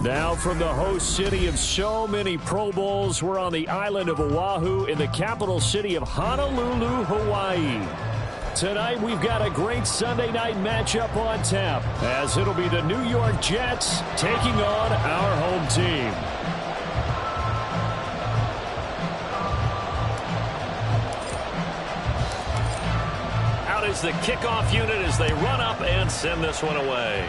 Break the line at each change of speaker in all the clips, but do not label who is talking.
Now from the host city of so many Pro Bowls, we're on the island of Oahu in the capital city of Honolulu, Hawaii. Tonight we've got a great Sunday night matchup on tap, as it'll be the New York Jets taking on our home team. Out is the kickoff unit as they run up and send this one away.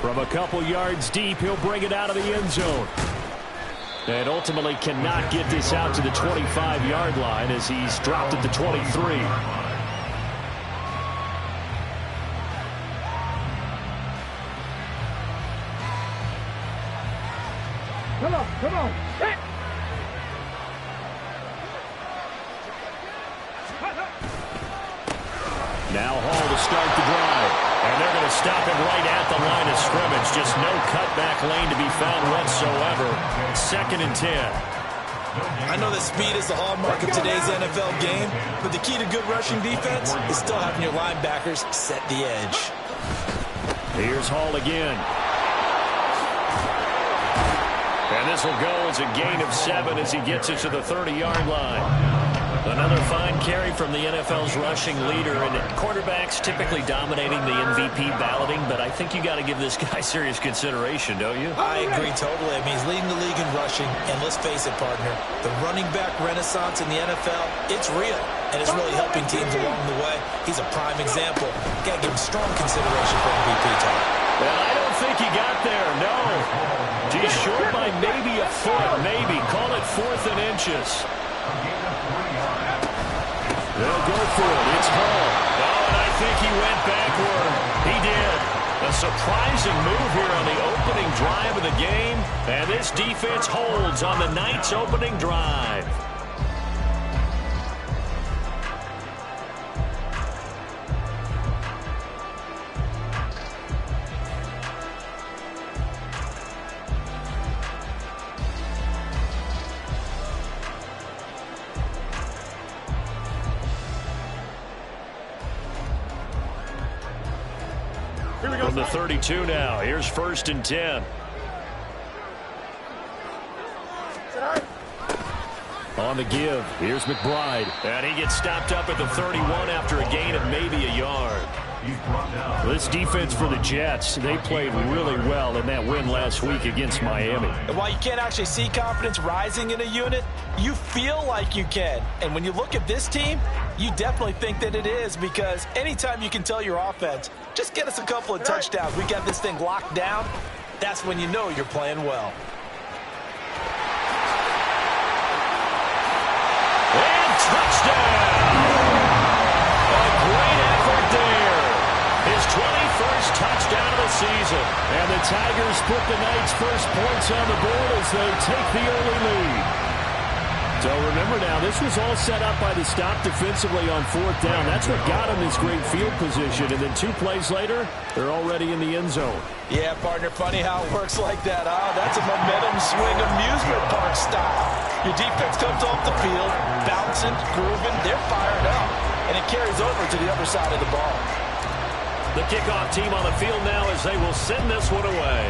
From a couple yards deep, he'll bring it out of the end zone. And ultimately cannot get this out to the 25-yard line as he's dropped at the 23.
Come on.
Now Hall to start the drive. And they're going to stop him right at the line of scrimmage. Just no cutback lane to be found whatsoever. 2nd and 10.
I know that speed is the hallmark of today's NFL game, but the key to good rushing defense is still having your linebackers set the edge.
Here's Hall again. And this will go as a gain of 7 as he gets it to the 30-yard line. Another fine carry from the NFL's rushing leader, and quarterbacks typically dominating the MVP balloting, but I think you got to give this guy serious consideration, don't you?
I agree totally. I mean, he's leading the league in rushing, and let's face it, partner, the running back renaissance in the NFL, it's real, and it's really helping teams along the way. He's a prime example. Got to give him strong consideration for MVP time.
And I don't think he got there, no. He's short by maybe a foot, maybe. Call it 4th and inches. They'll go for it. It's Hall. Oh, and I think he went backward. He did. A surprising move here on the opening drive of the game. And this defense holds on the night's opening drive. From the 32 now. Here's 1st and 10. On the give. Here's McBride. And he gets stopped up at the 31 after a gain of maybe a yard. This defense for the Jets, they played really well in that win last week against Miami.
And while you can't actually see confidence rising in a unit, you feel like you can. And when you look at this team, you definitely think that it is, because anytime you can tell your offense, just get us a couple of touchdowns, we got this thing locked down, that's when you know you're playing well.
And touchdown! A great effort there. His 21st touchdown of the season. And the Tigers put the Knights' first points on the board as they take the early lead. So remember now, this was all set up by the stop defensively on 4th down. That's what got him this great field position. And then 2 plays later, they're already in the end zone.
Yeah, partner, funny how it works like that, huh? That's a momentum swing amusement park style. Your defense comes off the field, bouncing, grooving, they're fired up. And it carries over to the other side of the ball.
The kickoff team on the field now as they will send this one away.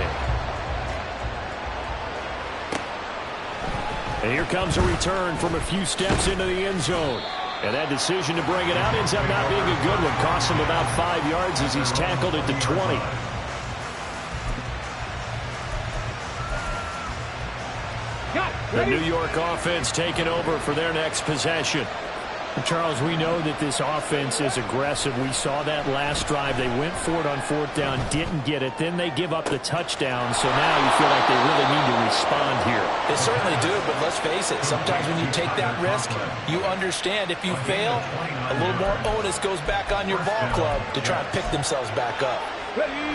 And here comes a return from a few steps into the end zone. And that decision to bring it out ends up not being a good one. Costs him about 5 yards as he's tackled at the 20. The New York offense taking over for their next possession.
Charles, we know that this offense is aggressive. We saw that last drive. They went for it on 4th down, didn't get it. Then they give up the touchdown, so now you feel like they really need to respond here.
They certainly do, but let's face it, sometimes when you take that risk, you understand if you fail, a little more onus goes back on your ball club to try and pick themselves back up.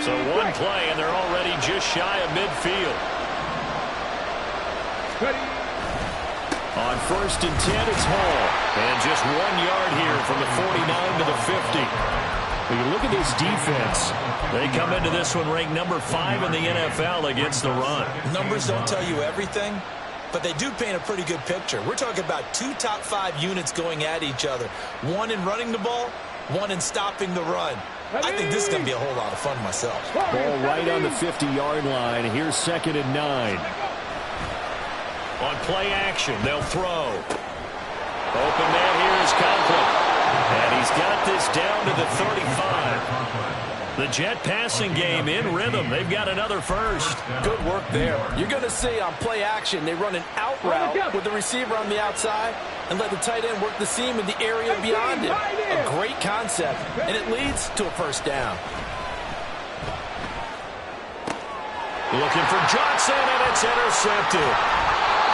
So one play, and they're already just shy of midfield. On 1st and 10, it's Hall. And just 1 yard here from the 49 to the 50. When you look at this defense, they come into this one ranked number 5 in the NFL against the run.
Numbers don't tell you everything, but they do paint a pretty good picture. We're talking about 2 top 5 units going at each other. One in running the ball, one in stopping the run. I think this is going to be a whole lot of fun myself.
Ball right on the 50-yard line. Here's 2nd and 9. On play action, they'll throw. Open man here is Conklin. And he's got this down to the 35. The Jet passing game in rhythm. They've got another first.
Good work there. You're going to see on play action, they run an out route with the receiver on the outside and let the tight end work the seam in the area beyond him. A great concept, and it leads to a first down.
Looking for Johnson, and it's intercepted.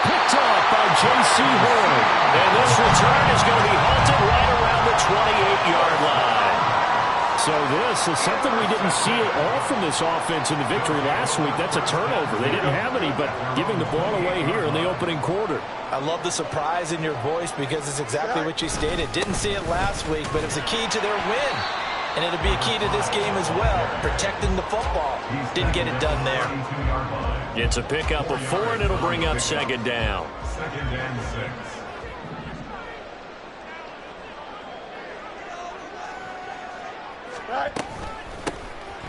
Picked off by J.C. Horn. And this return is going to be halted right around the 28-yard line. So this is something we didn't see at all from this offense in the victory last week. That's a turnover. They didn't have any, but giving the ball away here in the opening quarter.
I love the surprise in your voice because it's exactly what you stated. Didn't see it last week, but it was a key to their win. And it'll be a key to this game as well, protecting the football. Didn't get it done there.
It's a pickup of 4, and it'll bring up 2nd down.
2nd and 6.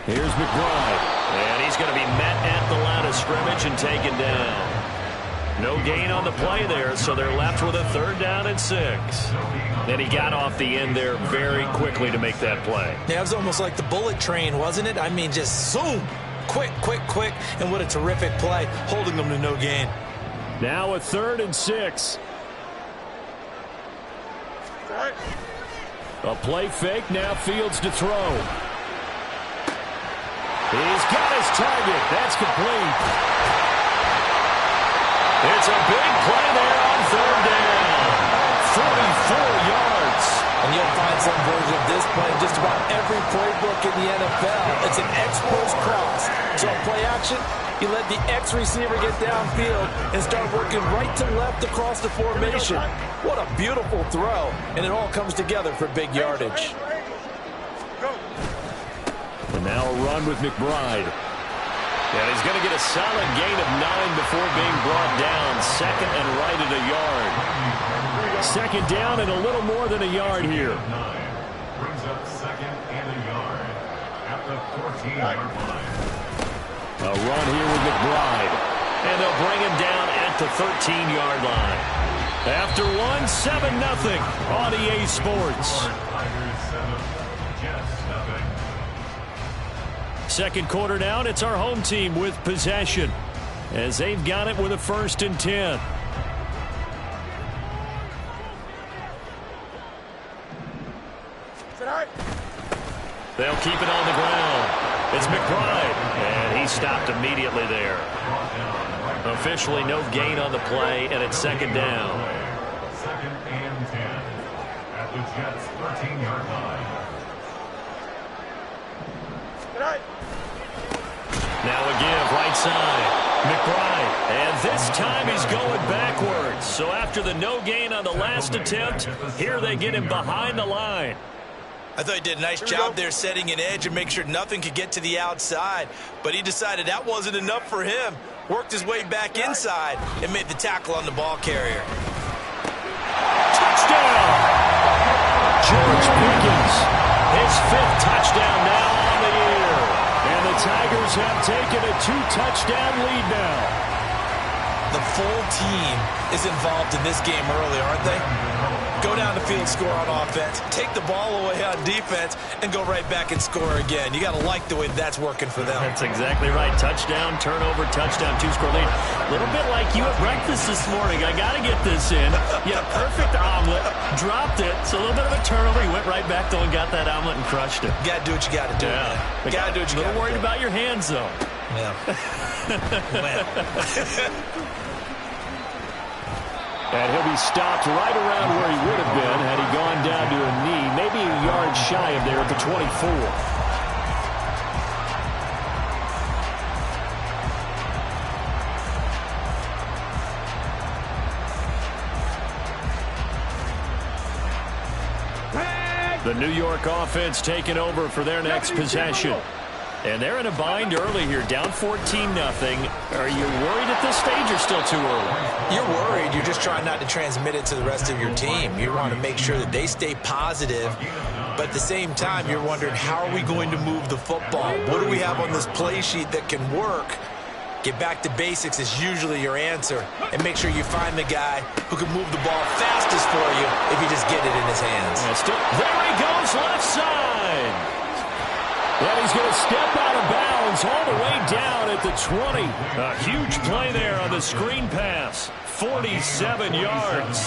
Here's McBride. And he's going to be met at the line of scrimmage and taken down. No gain on the play there, so they're left with a 3rd down and 6. And he got off the end there very quickly to make that play.
Yeah, it was almost like the bullet train, wasn't it? I mean, just zoom. Quick, quick, quick. And what a terrific play, holding them to no gain.
Now a 3rd and 6. A play fake, now Fields to throw. He's got his target. That's complete. It's a big play there on 3rd down. 44 yards.
And you'll find some version of this play in just about every playbook in the NFL. It's an X-post cross. So play action, you let the X receiver get downfield and start working right to left across the formation. What a beautiful throw. And it all comes together for big yardage.
And now a run with McBride. And he's going to get a solid gain of 9 before being brought down. 2nd and right at a yard. 2nd down and a little more than a yard here.
Brings up 2nd and a yard at the 14-yard line.
A run here with McBride. And they'll bring him down at the 13-yard line. After one, 7-0 on EA Sports. Second quarter down, it's our home team with possession as they've got it with a 1st and 10. They'll keep it on the ground. It's McBride, and he stopped immediately there. Officially no gain on the play, and it's 2nd down.
2nd and 10 at the Jets' 13-yard line.
Now a give, right side. McBride, and this time he's going backwards. So after the no gain on the last attempt, here they get him behind the line.
I thought he did a nice job there setting an edge and make sure nothing could get to the outside. But he decided that wasn't enough for him. Worked his way back inside and made the tackle on the ball carrier.
Touchdown! George Pickens, his 5th touchdown now on the year. And the Tigers have taken a 2-touchdown lead now.
The full team is involved in this game early, aren't they? Go down the field, score on offense, take the ball away on defense, and go right back and score again. You got to like the way that's working for them.
That's exactly right. Touchdown, turnover, touchdown, 2-score lead. A little bit like you at breakfast this morning. I got to get this in. You had a perfect omelet, dropped it, so a little bit of a turnover. You went right back, though, and got that omelet and crushed it.
You got to do what you got to do.
Yeah.
You got to do what you got to do.
A little worried about your hands, though.
Yeah.
And he'll be stopped right around where he would have been had he gone down to a knee, maybe a yard shy of there at the 24. The New York offense taking over for their next possession. And they're in a bind early here, down 14-0. Are you worried at this stage or still too early?
You're worried. You're just trying not to transmit it to the rest of your team. You want to make sure that they stay positive. But at the same time, you're wondering, how are we going to move the football? What do we have on this play sheet that can work? Get back to basics is usually your answer. And make sure you find the guy who can move the ball fastest for you if you just get it in his hands.
There he goes, left side. And he's going to step out of bounds all the way down at the 20. A huge play there on the screen pass. 47 yards.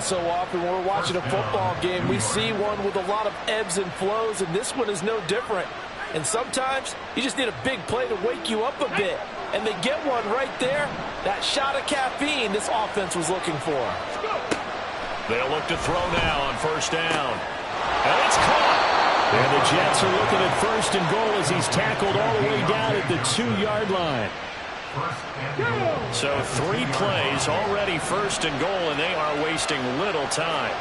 So often when we're watching a football game, we see one with a lot of ebbs and flows, and this one is no different. And sometimes you just need a big play to wake you up a bit. And they get one right there. That shot of caffeine this offense was looking for.
They'll look to throw now on first down. And it's caught. And the Jets are looking at first and goal as he's tackled all the way down at the 2-yard line. So 3 plays already first and goal, and they are wasting little time.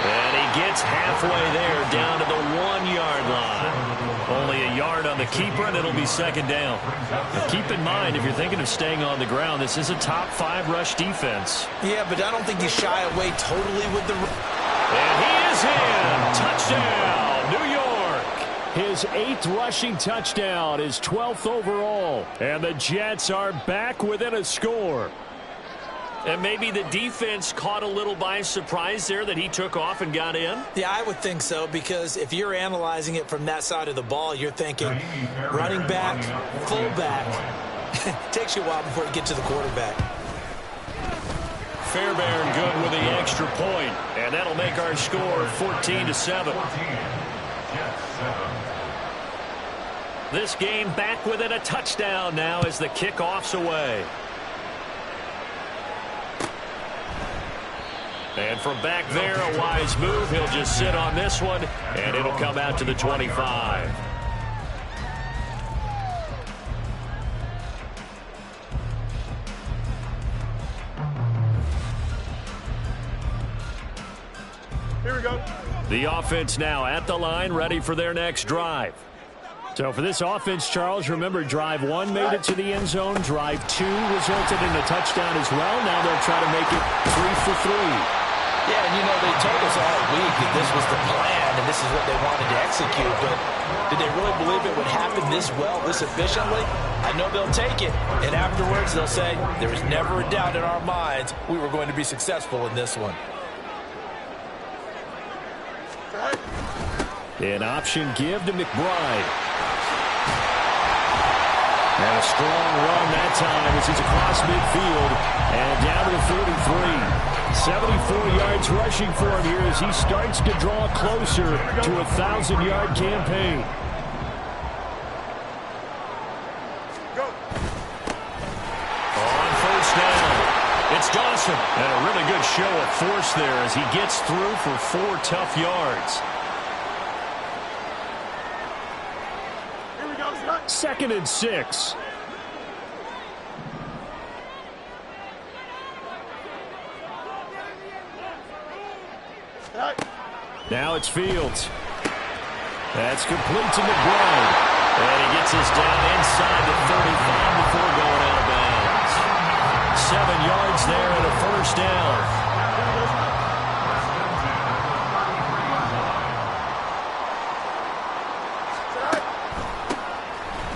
And he gets halfway there down to the 1-yard line. Only a yard on the keeper, and it'll be second down. Now keep in mind, if you're thinking of staying on the ground, this is a top 5 rush defense.
Yeah, but I don't think you shy away totally with the...
And he is in. Touchdown, New York. His 8th rushing touchdown, his 12th overall. And the Jets are back within a score. And maybe the defense caught a little by surprise there that he took off and got in?
Yeah, I would think so, because if you're analyzing it from that side of the ball, you're thinking running back, fullback. Takes you a while before you get to the quarterback.
Fairbairn good with the extra point, and that'll make our score 14-7. This game back within a touchdown now as the kickoff's away. And from back there, a wise move. He'll just sit on this one, and it'll come out to the 25.
Here we go.
The offense now at the line, ready for their next drive. So for this offense, Charles, remember, drive 1 made it to the end zone. Drive 2 resulted in a touchdown as well. Now they'll try to make it 3 for 3.
Yeah, and you know, they told us all week that this was the plan and this is what they wanted to execute, but did they really believe it would happen this well, this efficiently? I know they'll take it, and afterwards they'll say, there was never a doubt in our minds we were going to be successful in this one.
An option give to McBride. And a strong run that time as he's across midfield and down to the 43. 74 yards rushing for him here as he starts to draw closer to a 1,000-yard campaign.
Go.
On first down, it's Dawson. And a really good show of force there as he gets through for 4 tough yards.
Here we go. Start.
2nd and 6. Now it's Fields. That's complete to McBride. And he gets us down inside the 35 before going out of bounds. 7 yards there and a first down.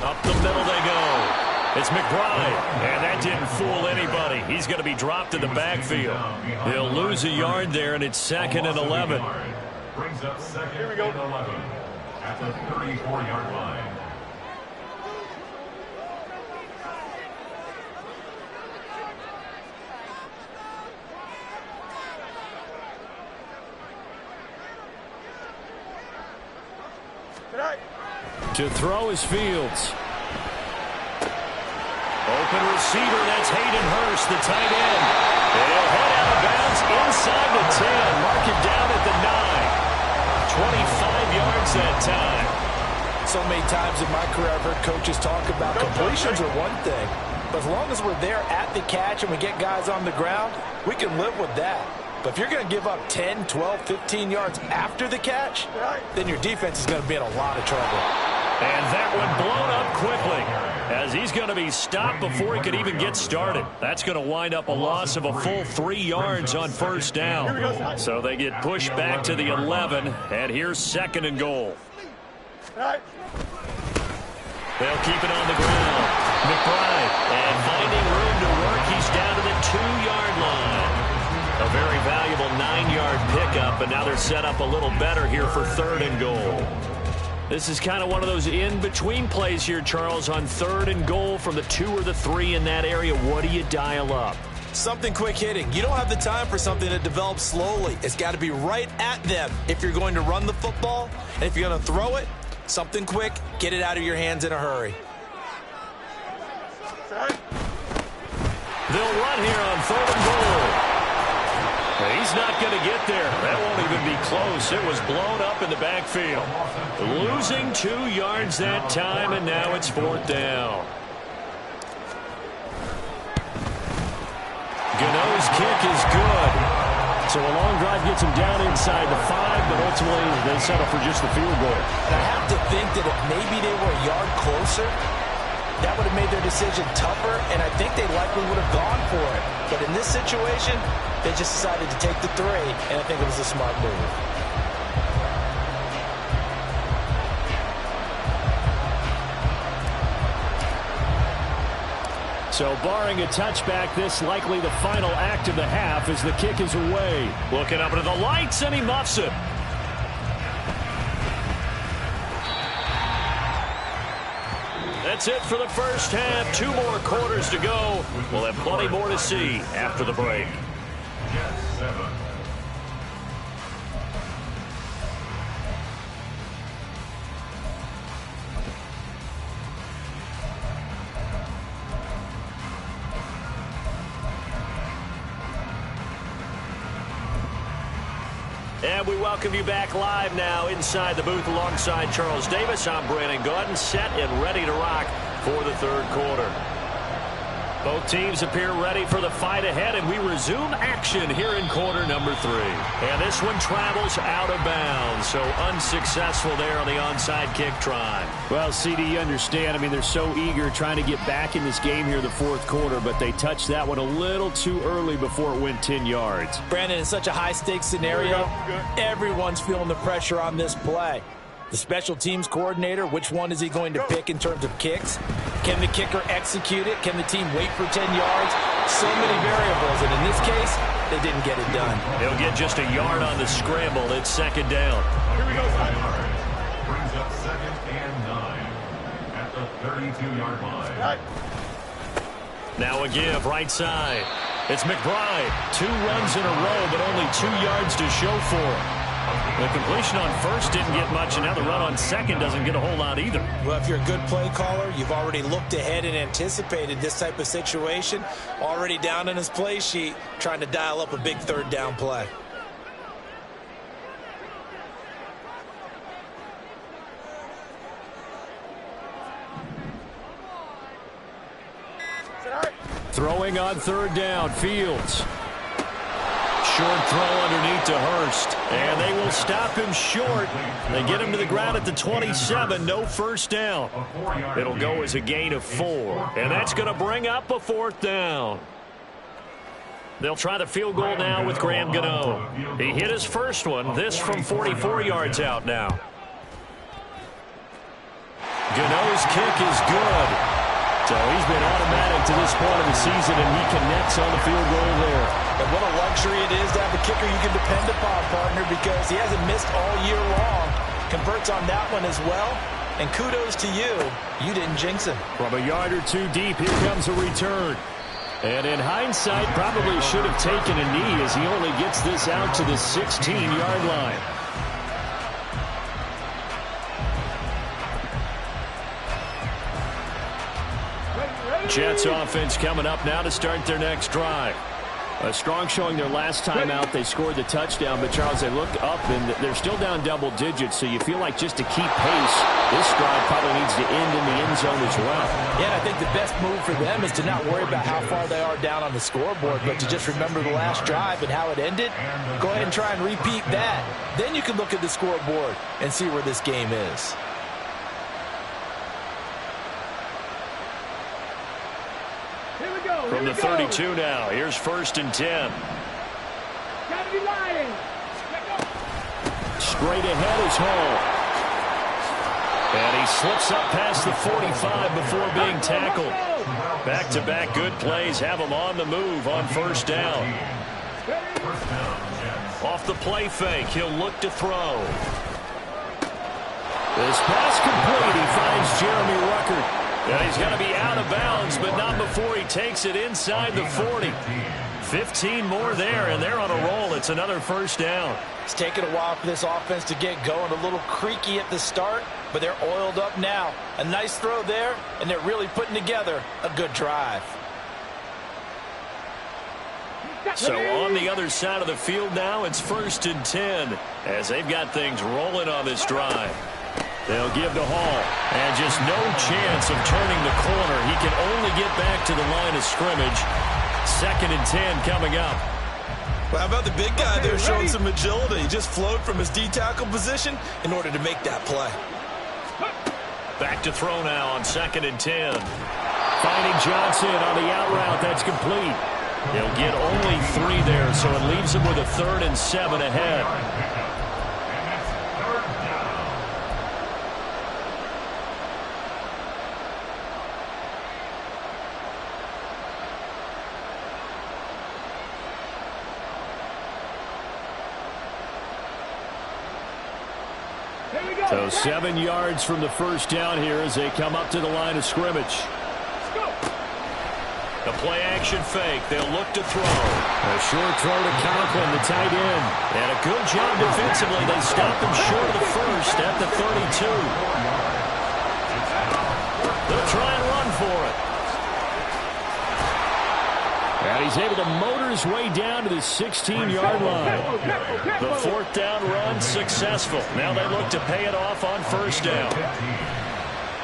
Up the middle they go. It's McBride, and that didn't fool anybody. He's going to be dropped in the backfield. He'll lose a yard there, and it's 2nd and 11.
Brings up 2nd and 11 at the 34-yard line.
To throw is Fields. Open receiver, that's Hayden Hurst, the tight end. And he'll head out of bounds inside the 10. Mark it down at the 9. 25 yards that time.
So many times in my career I've heard coaches talk about completions are one thing, but as long as we're there at the catch and we get guys on the ground, we can live with that. But if you're going to give up 10, 12, 15 yards after the catch, then your defense is going to be in a lot of trouble.
And that one blown up quickly as he's going to be stopped before he could even get started. That's going to wind up a loss of a full 3 yards on first down. So they get pushed back to the 11, and here's 2nd and goal. They'll keep it on the ground. McBride, and finding room to work, he's down to the 2-yard line. A very valuable 9-yard pickup, and now they're set up a little better here for 3rd and goal. This is kind of one of those in-between plays here, Charles, on 3rd and goal from the 2 or the 3 in that area. What do you dial up?
Something quick hitting. You don't have the time for something that develops slowly. It's got to be right at them if you're going to run the football. And if you're going to throw it, something quick, get it out of your hands in a hurry.
They'll run here on 3rd and goal. He's not going to get there. That won't even be close. It was blown up in the backfield. Losing 2 yards that time, and now it's 4th down. Gano's kick is good. So a long drive gets him down inside the 5, but ultimately they settle for just the field goal.
And I have to think that if maybe they were a yard closer, that would have made their decision tougher, and I think they likely would have gone for it. But in this situation, they just decided to take the 3, and I think it was a smart move.
So barring a touchback, this likely the final act of the half as the kick is away. Looking up into the lights, and he muffs it. That's it for the first half. 2 more quarters to go. We'll have plenty more to see after the break.
Jets 7.
And we welcome you back live now inside the booth alongside Charles Davis. I'm Brandon Gaudin, set and ready to rock for the 3rd quarter. Both teams appear ready for the fight ahead, and we resume action here in quarter number 3. And this one travels out of bounds, so unsuccessful there on the onside kick try. Well, CD, you understand. I mean, they're so eager trying to get back in this game here in the 4th quarter, but they touched that one a little too early before it went 10 yards.
Brandon, in such a high-stakes scenario, everyone's feeling the pressure on this play. The special teams coordinator, which one is he going to pick in terms of kicks? Can the kicker execute it? Can the team wait for 10 yards? So many variables, and in this case, they didn't get it done.
They'll get just a yard on the scramble. It's 2nd down.
Here we go, Simon.
Brings up 2nd and 9 at the 32-yard line.
Now a give right side. It's McBride. 2 runs in a row, but only 2 yards to show for it. The completion on first didn't get much, and now the run on second doesn't get a whole lot either.
Well, if you're a good play caller, you've already looked ahead and anticipated this type of situation. Already down in his play sheet, trying to dial up a big 3rd down play.
Throwing on 3rd down, Fields. Short throw underneath to Hurst, and they will stop him short. They get him to the ground at the 27, no first down. It'll go as a gain of 4, and that's going to bring up a 4th down. They'll try the field goal now with Graham Gano. He hit his first one, this from 44 yards out now. Gano's kick is good. So he's been automatic to this point of the season, and he connects on the field goal there.
And what a luxury it is to have a kicker you can depend upon, partner, because he hasn't missed all year long. Converts on that one as well. And kudos to you. You didn't jinx him.
From a yard or 2 deep, here comes a return. And in hindsight, probably should have taken a knee as he only gets this out to the 16-yard line. Jets offense coming up now to start their next drive. A strong showing their last time out. They scored the touchdown, but Charles, they look up and they're still down double digits, so you feel like just to keep pace, this drive probably needs to end in the end zone as well.
Yeah, and I think the best move for them is to not worry about how far they are down on the scoreboard, but to just remember the last drive and how it ended. Go ahead and try and repeat that. Then you can look at the scoreboard and see where this game is.
From the 32 now, here's 1st and 10.
Gotta be lying.
Straight ahead is Hall. And he slips up past the 45 before being tackled. Back-to-back good plays have him on the move on 1st down. Off the play fake, he'll look to throw. This pass complete. He finds Jeremy Ruckert. Yeah, he's got to be out of bounds, but not before he takes it inside the 40. 15 more there, and they're on a roll. It's another 1st down.
It's taken a while for this offense to get going. A little creaky at the start, but they're oiled up now. A nice throw there, and they're really putting together a good drive.
So on the other side of the field now, it's 1st and 10 as they've got things rolling on this drive. They'll give to Hall, and just no chance of turning the corner. He can only get back to the line of scrimmage. 2nd and 10 coming up.
Well, how about the big guy there showing some agility? He just flowed from his D-tackle position in order to make that play.
Back to throw now on 2nd and 10. Finding Johnson on the out route. That's complete. He'll get only 3 there, so it leaves him with a 3rd and 7 ahead. So 7 yards from the 1st down here as they come up to the line of scrimmage. The play action fake. They'll look to throw. A short throw to Conklin, the tight end. And a good job defensively. They stopped him short of the 1st at the 32. They'll try and run for it. And he's able to motor his way down to the 16-yard line. The 4th down run successful. Now they look to pay it off on 1st down.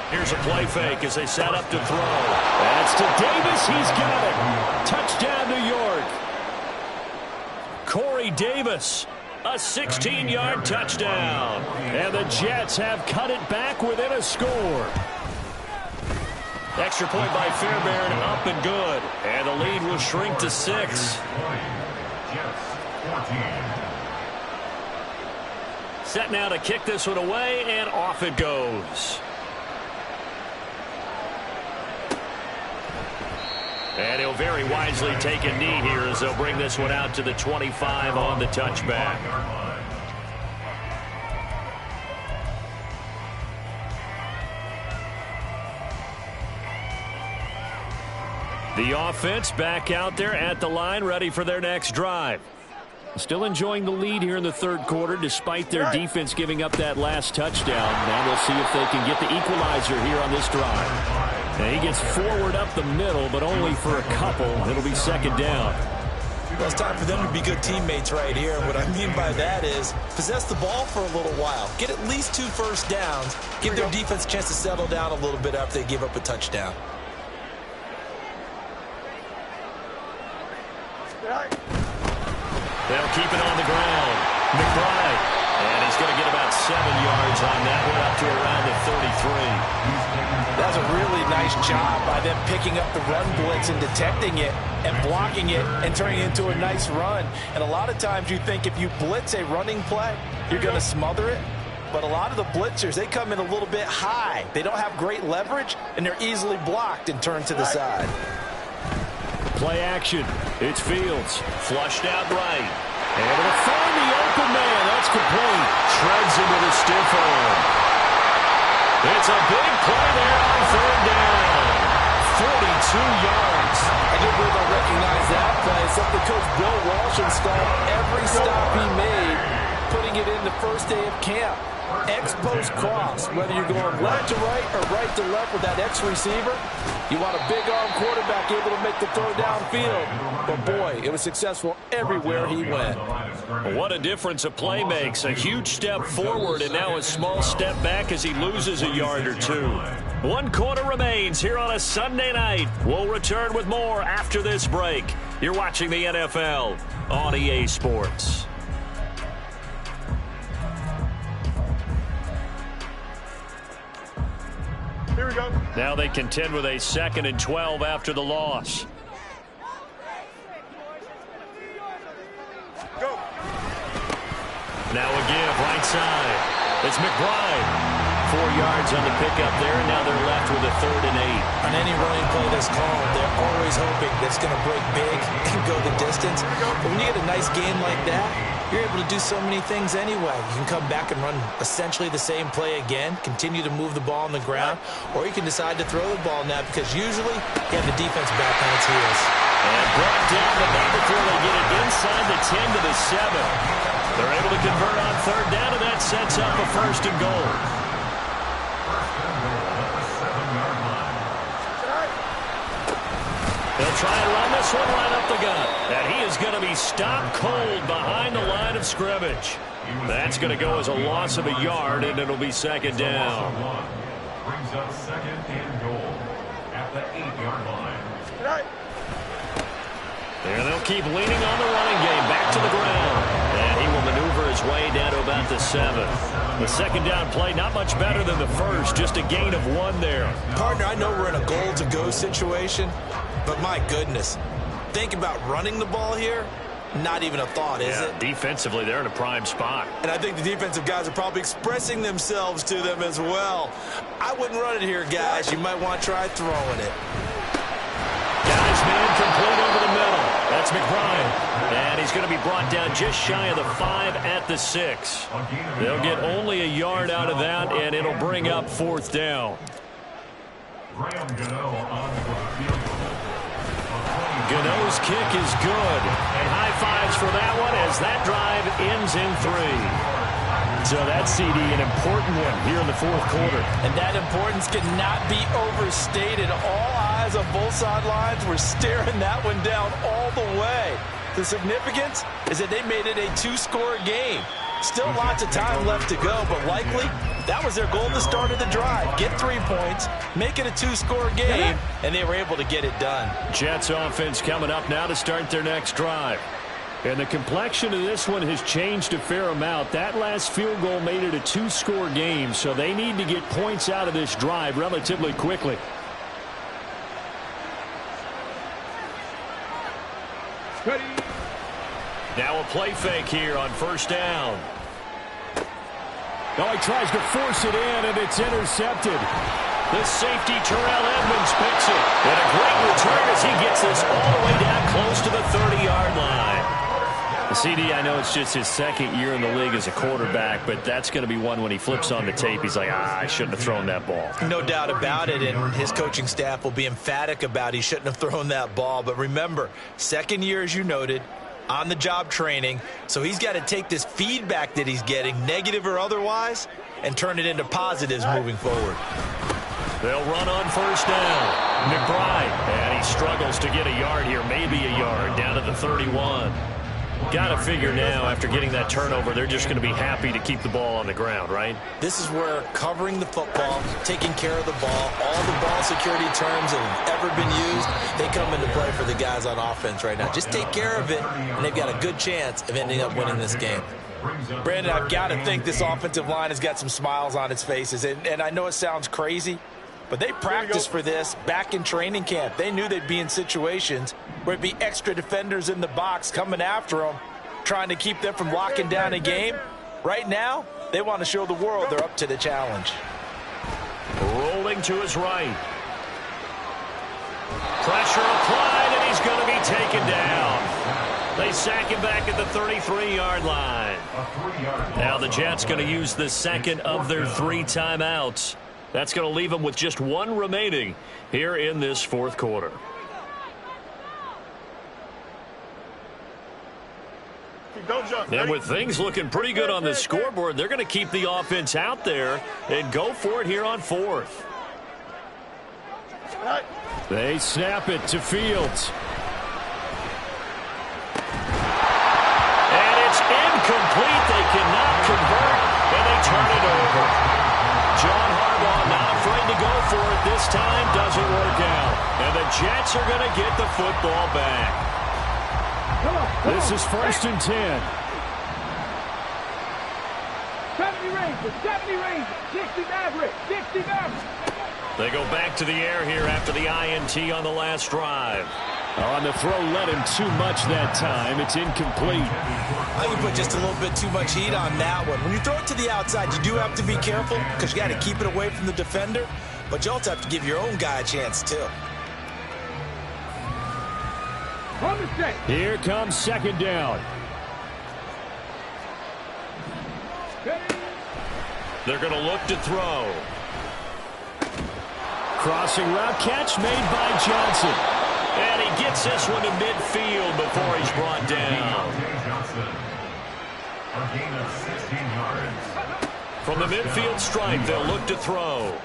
Here's a play fake as they set up to throw. That's to Davis. He's got it. Touchdown, New York. Corey Davis, a 16-yard touchdown. And the Jets have cut it back within a score. Extra point by Fairbairn, up and good. And the lead will shrink to 6. Set now to kick this one away, and off it goes. And he'll very wisely take a knee here as they'll bring this one out to the 25 on the touchback. The offense back out there at the line, ready for their next drive. Still enjoying the lead here in the 3rd quarter, despite their defense giving up that last touchdown. Now they'll see if they can get the equalizer here on this drive. Now he gets forward up the middle, but only for a couple. It'll be 2nd down.
Well, it's time for them to be good teammates right here. What I mean by that is possess the ball for a little while. Get at least 2 first downs. Give their defense a chance to settle down a little bit after they give up a touchdown.
They'll keep it on the ground. McBride. And he's going to get about 7 yards on that one, up to around the 33.
That's a really nice job by them picking up the run blitz and detecting it and blocking it and turning it into a nice run. And a lot of times you think if you blitz a running play, you're going to smother it. But a lot of the blitzers, they come in a little bit high. They don't have great leverage, and they're easily blocked and turned to the side.
Play action. It's Fields. Flushed out right. Able to find the open man. That's complete. Shreds him with a stiff arm. It's a big play there on 3rd down. 42 yards.
I do believe I recognize that play. Something Coach Bill Walsh installed every stop he made, putting it in the first day of camp. X post cross, whether you're going left to right or right to left with that X receiver, you want a big arm quarterback able to make the throw downfield. But boy, it was successful everywhere he went.
What a difference a play makes. A huge step forward and now a small step back as he loses a yard or two. 1 quarter remains here on a Sunday night. We'll return with more after this break. You're watching the NFL on EA Sports.
Here we go.
Now they contend with a 2nd and 12 after the loss.
Go.
Now a give, right side. It's McBride. 4 yards on the pickup there, and now they're left with a 3rd and 8.
On any running play that's called, they're always hoping that it's going to break big and go the distance. But when you get a nice game like that, you're able to do so many things anyway. You can come back and run essentially the same play again, continue to move the ball on the ground, or you can decide to throw the ball now because usually you have the defense back on its heels.
And brought down the back before they get it inside the 10 to the 7. They're able to convert on 3rd down, and that sets up a 1st and goal. They'll try and run this one right up the gut. And he is going to be stopped cold behind the line of scrimmage. That's going to go as a loss of a yard, and it'll be 2nd down.
Brings up 2nd and goal at the 8-yard line.
And they'll keep leaning on the running game back to the ground. And he will maneuver his way down to about the 7. The 2nd down play, not much better than the first, just a gain of 1 there.
Partner, I know we're in a goal-to-go situation, but my goodness, think about running the ball here. Not even a thought, is it?
Defensively, they're in a prime spot.
And I think the defensive guys are probably expressing themselves to them as well. I wouldn't run it here, guys. You might want to try throwing it.
Guys, man, complete over the middle. That's McBride. And he's going to be brought down just shy of the 5 at the 6. They'll get only a yard out of that, and it'll bring up 4th down. Gano's kick is good. And high fives for that one as that drive ends in 3. So that's, CD, an important one here in the 4th quarter.
And that importance cannot be overstated. All eyes on both sidelines were staring that one down all the way. The significance is that they made it a 2-score game. Still lots of time left to go, but likely that was their goal at the start of the drive. Get 3 points, make it a 2-score game, and they were able to get it done.
Jets offense coming up now to start their next drive. And the complexion of this one has changed a fair amount. That last field goal made it a 2-score game, so they need to get points out of this drive relatively quickly.
Ready.
Now a play fake here on 1st down. Oh, he tries to force it in, and it's intercepted. The safety, Terrell Edmonds, picks it. And a great return as he gets this all the way down close to the 30-yard line. The CD, I know it's just his 2nd year in the league as a quarterback, but that's going to be one when he flips on the tape. He's like, I shouldn't have thrown that ball.
No doubt about it, and his coaching staff will be emphatic about he shouldn't have thrown that ball. But remember, 2nd year, as you noted, on-the-job training, so he's got to take this feedback that he's getting, negative or otherwise, and turn it into positives moving forward.
They'll run on 1st down. McBride, and he struggles to get a yard here, maybe a yard, down to the 31. Got to figure now, after getting that turnover, they're just going to be happy to keep the ball on the ground, right?
This is where covering the football, taking care of the ball, all the ball security terms that have ever been used, they come into play for the guys on offense right now. Just take care of it, and they've got a good chance of ending up winning this game. Brandon, I've got to think this offensive line has got some smiles on its faces, and I know it sounds crazy, but they practiced for this back in training camp. They knew they'd be in situations where it'd be extra defenders in the box coming after them, trying to keep them from locking down a game. Right now, they want to show the world they're up to the challenge.
Rolling to his right. Pressure applied, and he's going to be taken down. They sack him back at the 33-yard line. Now the Jets going to use the 2nd of their 3 timeouts. That's going to leave them with just 1 remaining here in this 4th quarter.
Don't jump.
And with things looking pretty good on the scoreboard, they're going to keep the offense out there and go for it here on 4th. They snap it to Fields. And it's incomplete. They cannot convert, and they turn it over. John Harbaugh not afraid to go for it this time. Doesn't work out. And the Jets are going to get the football back. This is 1st and 10.
70 Rangers, 60 Mavericks, 60 Mavericks.
They go back to the air here after the INT on the last drive.
On the throw, led him too much that time. It's incomplete.
I think you put just a little bit too much heat on that one. When you throw it to the outside, you do have to be careful because you got to keep it away from the defender, but you also have to give your own guy a chance too.
Here comes 2nd down.
They're going to look to throw.
Crossing route catch made by Johnson.
And he gets this one to midfield before he's brought down.
A gain of 16 yards.
From the midfield stripe, they'll look to throw.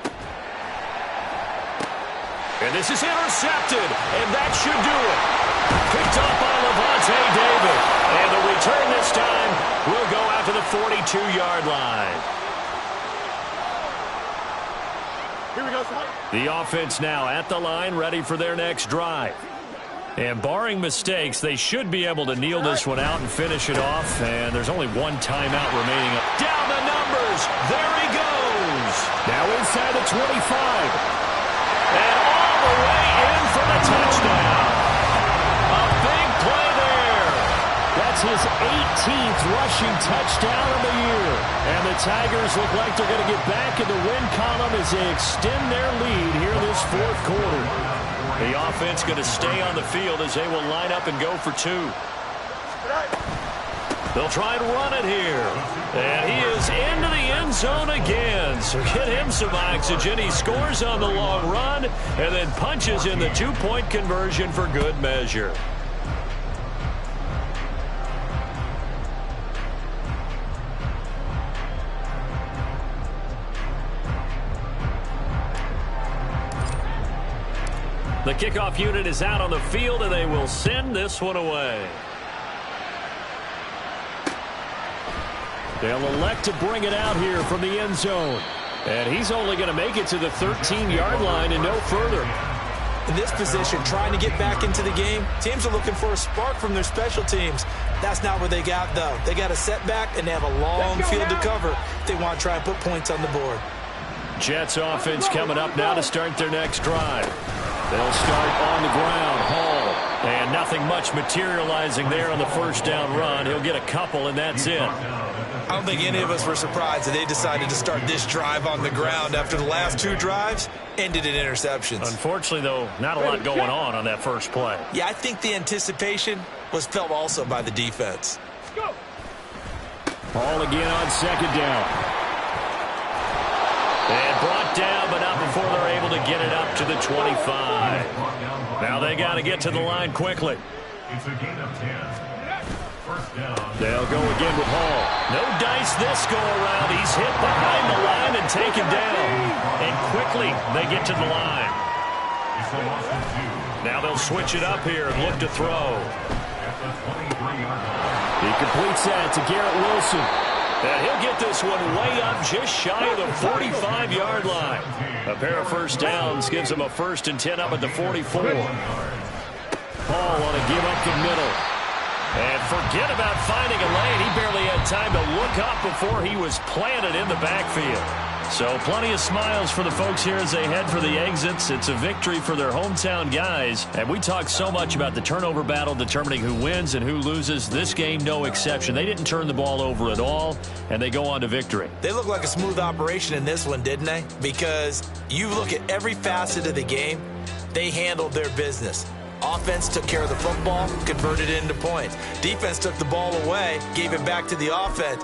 And this is intercepted, and that should do it. Picked up by Levante David. And the return this time will go out to the 42-yard line.
Here we go, son.
The offense now at the line, ready for their next drive. And barring mistakes, they should be able to kneel this one out and finish it off. And there's only one timeout remaining. Down the numbers. There he goes.
Now inside the 25.
And all the way in for the touchdown. A big play there.
That's his 18th rushing touchdown of the year. And the Tigers look like they're going to get back in the win column as they extend their lead here this 4th quarter.
The offense going to stay on the field as they will line up and go for 2. They'll try and run it here. And he is into the end zone again. So get him some oxygen. He scores on the long run and then punches in the 2-point conversion for good measure. The kickoff unit is out on the field, and they will send this one away.
They'll elect to bring it out here from the end zone. And he's only going to make it to the 13-yard line and no further.
In this position, trying to get back into the game, teams are looking for a spark from their special teams. That's not what they got, though. They got a setback, and they have a long field to cover if they want to try and put points on the board.
Jets offense coming up now to start their next drive. They'll start on the ground. Hall. And nothing much materializing there on the first down run. He'll get a couple, and that's it.
I don't think any of us were surprised that they decided to start this drive on the ground after the last 2 drives ended in interceptions.
Unfortunately, though, not a lot going on that first play.
Yeah, I think the anticipation was felt also by the defense.
Hall again on 2nd down.
And brought down, but not before they're able to get it up to the 25. Now they got to get to the line quickly.
It's a gain of 10. First down.
They'll go again with Hall. No dice this go around. He's hit behind the line and taken down. And quickly they get to the line.
It's a loss of 2.
Now they'll switch it up here and look to throw.
At the 23-yard line.
He completes that to Garrett Wilson.
And he'll get this one way up just shy of the 45-yard line. A pair of first downs gives him a 1st and 10 up at the 44. Hall want to give up the middle. And forget about finding a lane. He barely had time to look up before he was planted in the backfield. So plenty of smiles for the folks here as they head for the exits. It's a victory for their hometown guys. And we talk so much about the turnover battle determining who wins and who loses. This game, no exception. They didn't turn the ball over at all, and they go on to victory.
They look like a smooth operation in this one, didn't they? Because you look at every facet of the game, they handled their business. Offense took care of the football, converted it into points. Defense took the ball away, gave it back to the offense.